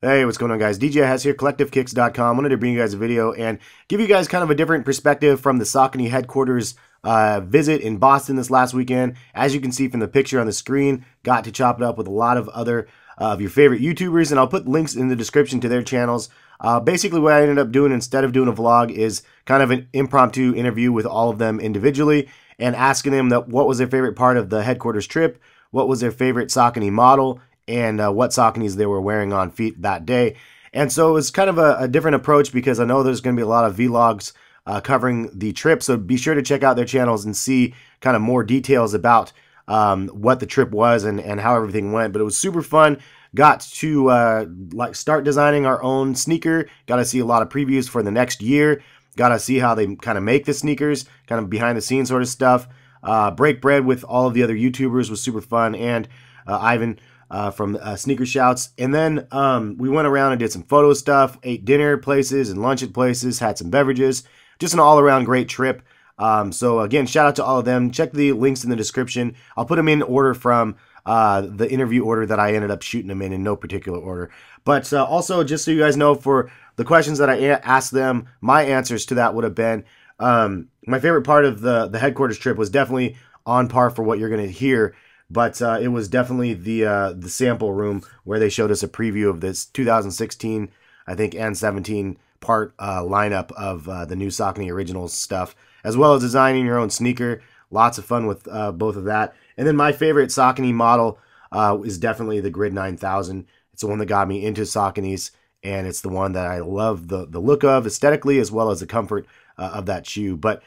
Hey, what's going on, guys? DJ Hess here, CollectiveKicks.com. Wanted to bring you guys a video and give you guys kind of a different perspective from the Saucony headquarters visit in Boston this last weekend. As you can see from the picture on the screen, got to chop it up with a lot of other of your favorite YouTubers, and I'll put links in the description to their channels. Basically, what I ended up doing instead of doing a vlog is kind of an impromptu interview with all of them individually and asking them what was their favorite part of the headquarters trip, what was their favorite Saucony model, and what Sauconys they were wearing on feet that day. And so it was kind of a different approach because I know there's going to be a lot of vlogs covering the trip. So be sure to check out their channels and see kind of more details about what the trip was and how everything went. But it was super fun. Got to start designing our own sneaker. Got to see a lot of previews for the next year. Got to see how they kind of make the sneakers, kind of behind the scenes sort of stuff. Break bread with all of the other YouTubers was super fun. And Ivan from Sneaker Shouts. And then we went around and did some photo stuff, ate dinner places and lunch at places, had some beverages. Just an all-around great trip. So again, shout out to all of them. Check the links in the description. I'll put them in order from the interview order that I ended up shooting them in no particular order. But also, just so you guys know, for the questions that I asked them, my answers to that would have been, my favorite part of the headquarters trip was definitely on par for what you're going to hear. But it was definitely the sample room where they showed us a preview of this 2016, I think, and 17 part lineup of the new Saucony Originals stuff, as well as designing your own sneaker. Lots of fun with both of that. And then my favorite Saucony model is definitely the Grid 9000. It's the one that got me into Sauconys, and it's the one that I love the look of aesthetically as well as the comfort of that shoe. But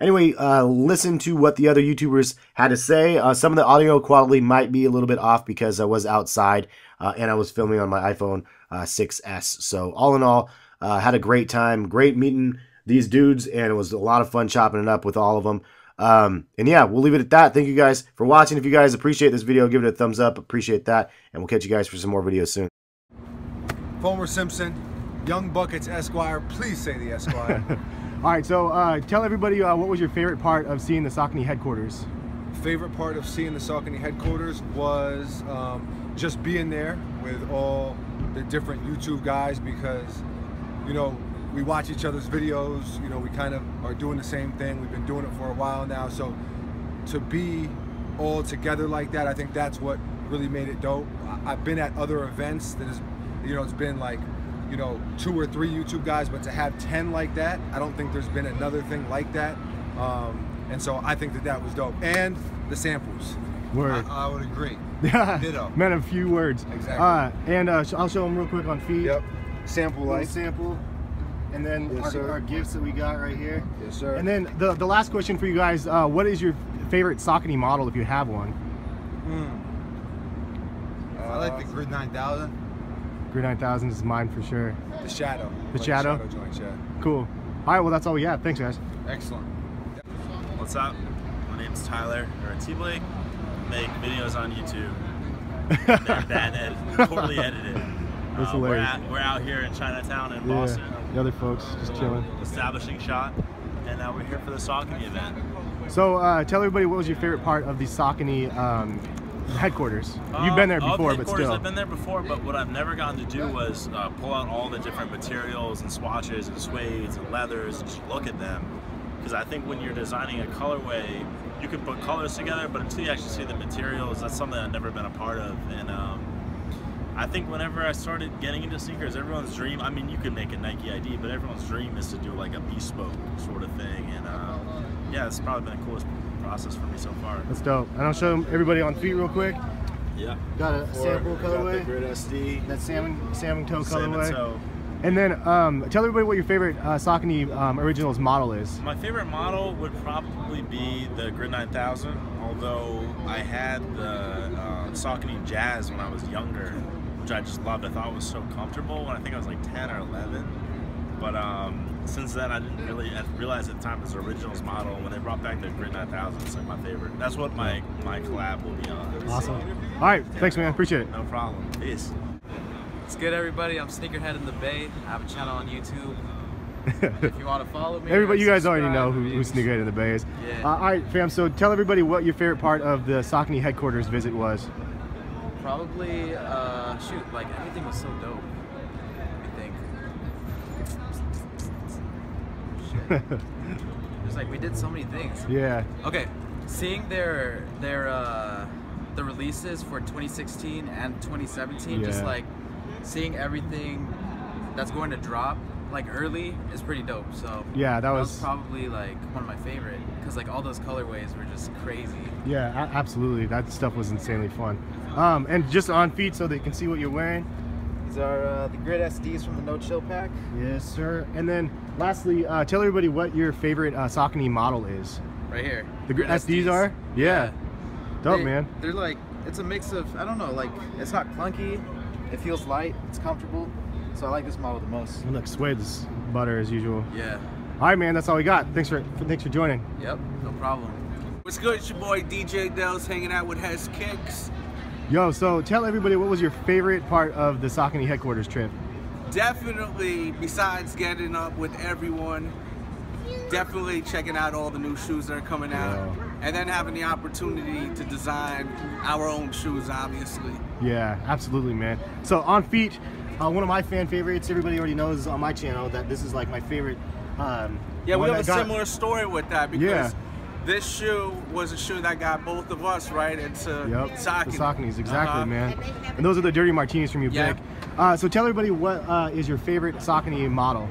anyway, listen to what the other YouTubers had to say. Some of the audio quality might be a little bit off because I was outside and I was filming on my iPhone 6S. So all in all, had a great time. Great meeting these dudes, and it was a lot of fun chopping it up with all of them. And yeah, we'll leave it at that. Thank you guys for watching. If you guys appreciate this video, give it a thumbs up. Appreciate that. And we'll catch you guys for some more videos soon. Fulmer Simpson, Young Buckets Esquire. Please say the Esquire. All right, so tell everybody what was your favorite part of seeing the Saucony headquarters? Favorite part of seeing the Saucony headquarters was just being there with all the different YouTube guys, because, you know, we watch each other's videos, you know, we kind of are doing the same thing. We've been doing it for a while now, so to be all together like that, I think that's what really made it dope. I've been at other events that is, you know, it's been like, you know, 2 or 3 YouTube guys, but to have 10 like that, I don't think there's been another thing like that. And so I think that was dope. And the samples. Word. I would agree. Yeah. Ditto. Meant a few words. Exactly. And I'll show them real quick on feet. Yep. Sample like. Sample. And then yes, our gifts that we got right here. Yes, sir. And then the last question for you guys, what is your favorite Saucony model if you have one? I like the Grid 9000. Grid 9000 is mine for sure. The Shadow. The Shadow? The Shadow joints, yeah. Cool. All right, well, that's all we got. Thanks, guys. Excellent. What's up? My name's Tyler, or T-Blake. Make videos on YouTube. They're bad poorly edited. That's hilarious. We're out here in Chinatown in Boston. The other folks just chilling. Establishing shot, and we're here for the Saucony event. So tell everybody, what was your favorite part of the Saucony headquarters? You've been there before, but still. I've been there before, but what I've never gotten to do was pull out all the different materials and swatches and suedes and leathers and just look at them. Because I think when you're designing a colorway, you can put colors together, but until you actually see the materials, that's something I've never been a part of. And I think whenever I started getting into sneakers, everyone's dream, I mean, you could make a Nike ID, but everyone's dream is to do like a bespoke sort of thing. And yeah, it's probably been the coolest process for me so far. That's dope. And I'll show everybody on feet real quick. Yeah. Got a sample colorway. Grid SD. That salmon toe colorway. Salmon toe. And then tell everybody what your favorite Saucony Originals model is. My favorite model would probably be the Grid 9000, although I had the Saucony Jazz when I was younger, which I just loved. I thought it was so comfortable when I think I was like 10 or 11. But since then, I didn't really realize at the time it was the Originals model. When they brought back the Grid 9000, it's like my favorite. That's what my collab will be on. Awesome. All right, yeah. Thanks, man. Appreciate it. No problem. Peace. What's good, everybody? I'm Sneakerhead in the Bay. I have a channel on YouTube. If you want to follow me, everybody, you guys already know who Sneakerhead in the Bay is. Yeah. All right, fam. So tell everybody what your favorite part of the Saucony headquarters visit was. Probably shoot, like everything was so dope. I think. Shit. It's like we did so many things. Yeah. Okay, seeing the releases for 2016 and 2017, just like seeing everything that's going to drop like early is pretty dope. So yeah, that was probably like one of my favorite, because like all those colorways were just crazy. Yeah, absolutely. That stuff was insanely fun. And just on feet so they can see what you're wearing. These are the Grid SDs from the No Chill pack. Yes, sir. And then lastly, tell everybody what your favorite Saucony model is. Right here. The Grid SDs are? Yeah. Dope, man. They're like, it's a mix of, I don't know, like, it's not clunky, it feels light, it's comfortable. So I like this model the most. And look, suede's butter as usual. Yeah. All right, man, that's all we got. Thanks for joining. Yep, no problem. What's good? It's your boy DJ Dells hanging out with Heskicks. Yo, so tell everybody, what was your favorite part of the Saucony headquarters trip? Definitely, besides getting up with everyone, definitely checking out all the new shoes that are coming out, and then having the opportunity to design our own shoes, obviously. Yeah, absolutely, man. So on feet, one of my fan favorites, everybody already knows on my channel that this is like my favorite. Yeah, we have a similar story with that, because this shoe was a shoe that got both of us right into Saucony. The Sauconys, exactly, man. And those are the Dirty Martinis from you, Vic. So tell everybody, what is your favorite Saucony model?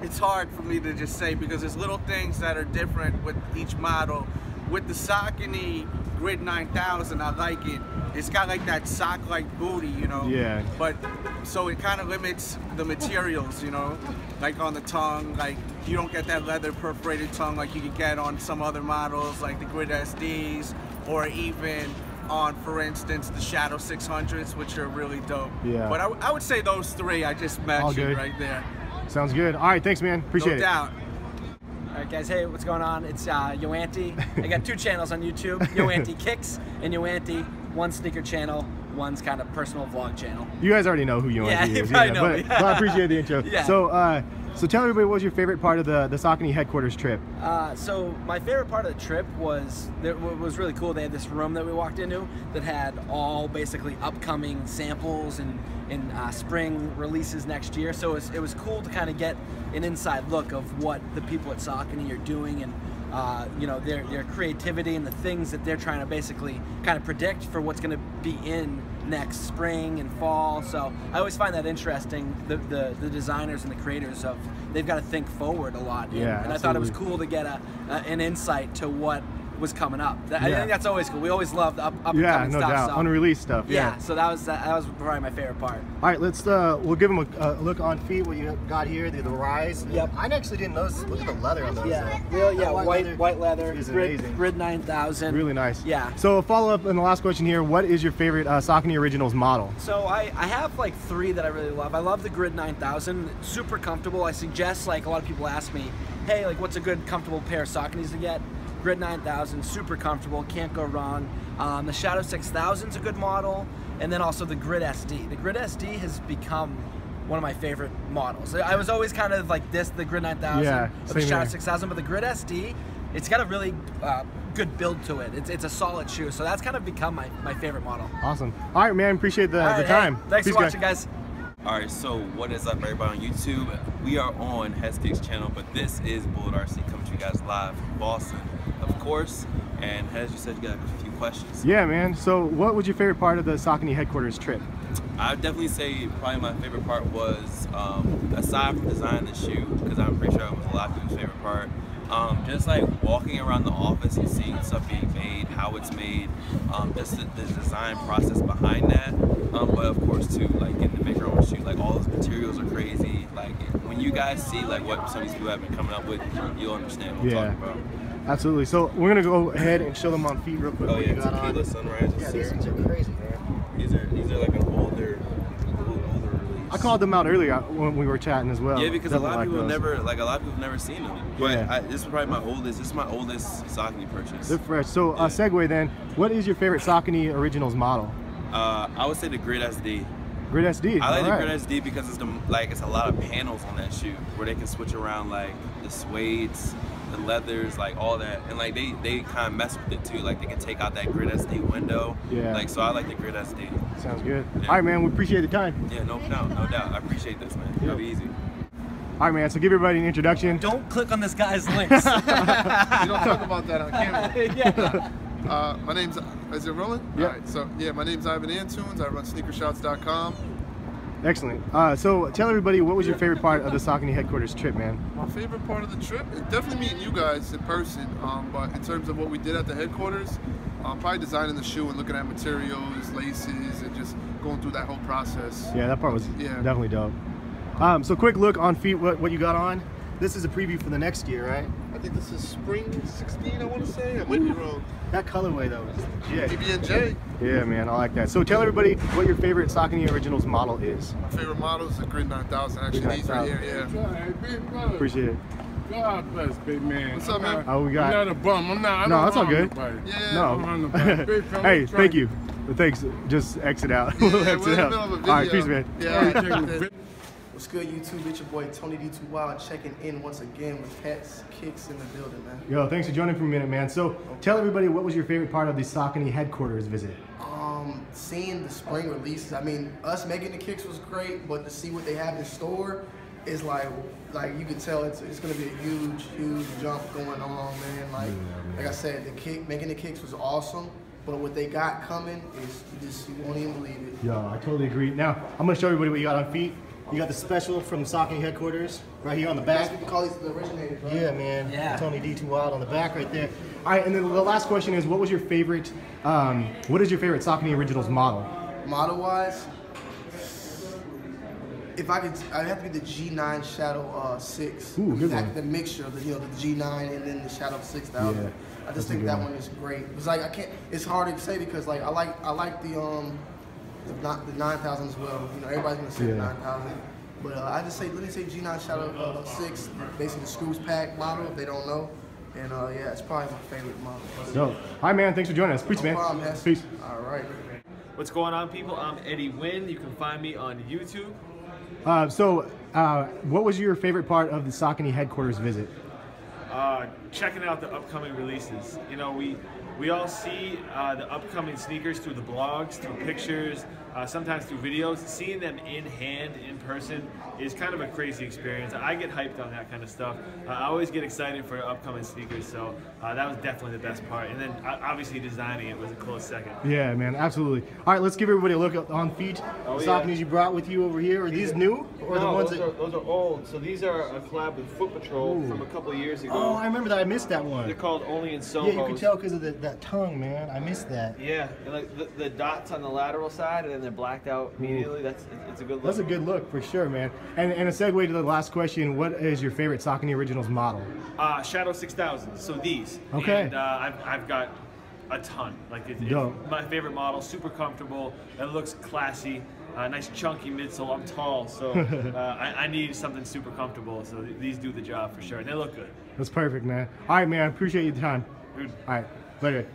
It's hard for me to just say, because there's little things that are different with each model. With the Saucony Grid 9000, I like it. It's got like that sock-like booty, you know? Yeah. But, so it kind of limits the materials, you know? Like on the tongue, like you don't get that leather perforated tongue like you could get on some other models like the Grid SDs, or even on, for instance, the Shadow 600s, which are really dope. Yeah. But I would say those three I just mentioned right there. Sounds good. All right, thanks, man. Appreciate it. No doubt. All right, guys. Hey, what's going on? It's Yoanti. I got 2 channels on YouTube: Yoanti Kicks and Yoanti. One sneaker channel, one's kind of personal vlog channel. You guys already know who Yoanti is. Yeah, know but I appreciate the intro. Yeah. So tell everybody, what was your favorite part of the Saucony headquarters trip? So my favorite part of the trip was, it was really cool. They had this room that we walked into that had all basically upcoming samples and spring releases next year. So it was cool to kind of get an inside look of what the people at Saucony are doing, and you know, their creativity and the things that they're trying to basically kind of predict for what's going to be in next spring and fall. So I always find that interesting, the designers and the creators of, they've got to think forward a lot. And I thought it was cool to get an insight to what was coming up. I think that's always cool. We always love the up and coming no stuff. Doubt. So. Unreleased stuff. Yeah, so that was probably my favorite part. All right, let's we'll give them a look on feet. What you got here, the Rise. Yep. I actually didn't notice. Look at the leather on those. White leather. Is amazing. Grid 9000. Really nice. Yeah. So a follow up in the last question here. What is your favorite Saucony Originals model? So I have like 3 that I really love. I love the Grid 9000. Super comfortable. I suggest, like, a lot of people ask me, hey, like, what's a good comfortable pair of Sauconys to get? Grid 9000, super comfortable, can't go wrong. The Shadow 6000 is a good model, and then also the Grid SD. The Grid SD has become one of my favorite models. I was always kind of like the Grid 9000, or the Shadow 6000, but the Grid SD, it's got a really good build to it. It's a solid shoe, so that's kind of become my favorite model. Awesome. All right, man, appreciate the time. Hey, thanks for watching, guys. All right, so what is up, everybody on YouTube? We are on Heskicks channel, but this is Bullet RC coming to you guys live from Boston, of course. And as you said, you got a few questions. Yeah, man. So what was your favorite part of the Saucony headquarters trip? I'd definitely say probably my favorite part was, aside from designing the shoe, because I'm pretty sure it was a lot of people's favorite part, just like walking around the office and seeing stuff being made, how it's made, just the design process behind that. But of course too, like getting to make your own shoe, like all those materials are crazy. Like when you guys see like what some of these people have been coming up with, you'll understand what I'm talking about. Absolutely. So we're gonna go ahead and show them on feet real quick. Oh yeah, Tequila Sunrise. Yeah, these things are crazy, man. These are like an older release. I called them out earlier when we were chatting as well. Yeah, because a lot of people have never seen them. But this is probably my oldest. This is my oldest Saucony purchase. They're fresh. So segue then. What is your favorite Saucony Originals model? I would say the Grid SD. Grid SD. I like the Grid SD because it's a lot of panels on that shoe where they can switch around like the suedes, the leathers, like all that, and like they kind of mess with it too. Like they can take out that grid SD window. Yeah. Like so, I like the grid SD. Sounds good. Yeah. All right, man. We appreciate the time. Yeah, no doubt, no doubt. I appreciate this, man. It'll be easy. All right, man. So give everybody an introduction. Don't click on this guy's links. You don't talk about that on camera. Yeah. My name's, is it rolling? Yeah. All right, so yeah, my name's Ivan Antunes. I run sneakershots.com. Excellent. So tell everybody, what was your favorite part of the Saucony headquarters trip, man? My favorite part of the trip is definitely meeting you guys in person. But in terms of what we did at the headquarters, probably designing the shoe and looking at materials, laces, and just going through that whole process. Yeah, that part was definitely dope. So quick look on feet, what you got on. This is a preview for the next year, right? I think this is spring 16, I want to say. I might be wrong. That colorway though is legit. PB&J. Yeah, man, I like that. So tell everybody what your favorite Saucony Originals model is. My favorite model is the Grid 9000. Actually, these right here, yeah. Appreciate it. God bless, big man. What's up, man? Oh, we got. I'm not a bum. I'm not. No, that's all good. Yeah. No. Hey, thank you. Thanks. Just exit out. Yeah, We'll exit out. all right, peace, man. Yeah. What's good, YouTube? It's your boy Tony D2 Wild checking in once again with Heskicks in the building, man. Yo, thanks for joining for a minute, man. So tell everybody, what was your favorite part of the Saucony headquarters visit? Seeing the spring releases. I mean, us making the kicks was great, but to see what they have in store is like you can tell it's gonna be a huge jump going on, man. Like I said, making the kicks was awesome. But what they got coming is you won't even believe it. Yo, I totally agree. Now, I'm gonna show everybody what you got on feet. You got the special from Saucony headquarters right here on the back. We can call these the originators, right? Yeah, man. Yeah. Tony D2 Wild on the back right there. All right, and then the last question is, what was your favorite? What is your favorite Saucony Originals model? Model-wise, if I could, I'd have to be the G9 Shadow 6. Ooh, good one. The mixture of the G9 and then the Shadow 6000. Yeah, I just think that one is great. It's like it's hard to say because like I like the 9000 as well. You know, everybody's gonna say the 9000. But I just say, let me say G9 Shadow 6, basically the screws pack model if they don't know. And yeah, it's probably my favorite model. Yo, hi man, thanks for joining us. Peace, man. Problem, Peace. All right. What's going on, people? I'm Eddie Wynn. You can find me on YouTube. What was your favorite part of the Saucony headquarters visit? Checking out the upcoming releases. You know, we all see the upcoming sneakers through the blogs, through pictures, sometimes through videos. Seeing them in hand, in person, is kind of a crazy experience. I get hyped on that kind of stuff. I always get excited for upcoming sneakers, so that was definitely the best part. And then obviously designing it was a close second. Yeah, man, absolutely. All right, let's give everybody a look on feet. Oh, the Sauconys you brought with you over here, are these new? Or No, the ones those are old. So these are a collab with Foot Patrol from a couple of years ago. Oh, I remember that. I missed that one. They're called Only in Soho. Yeah, you can tell because of that tongue, man. I missed that. Yeah, and like the dots on the lateral side, and then they're blacked out immediately. It's a good look. That's a good look for sure, man. And a segue to the last question: what is your favorite Saucony Originals model? Shadow 6000. So these. Okay. And I've got a ton. Like it's my favorite model. Super comfortable. It looks classy. Nice chunky midsole. I'm tall, so I need something super comfortable. So these do the job for sure, and they look good. That's perfect, man. All right, man. I appreciate your time. Dude. All right, later.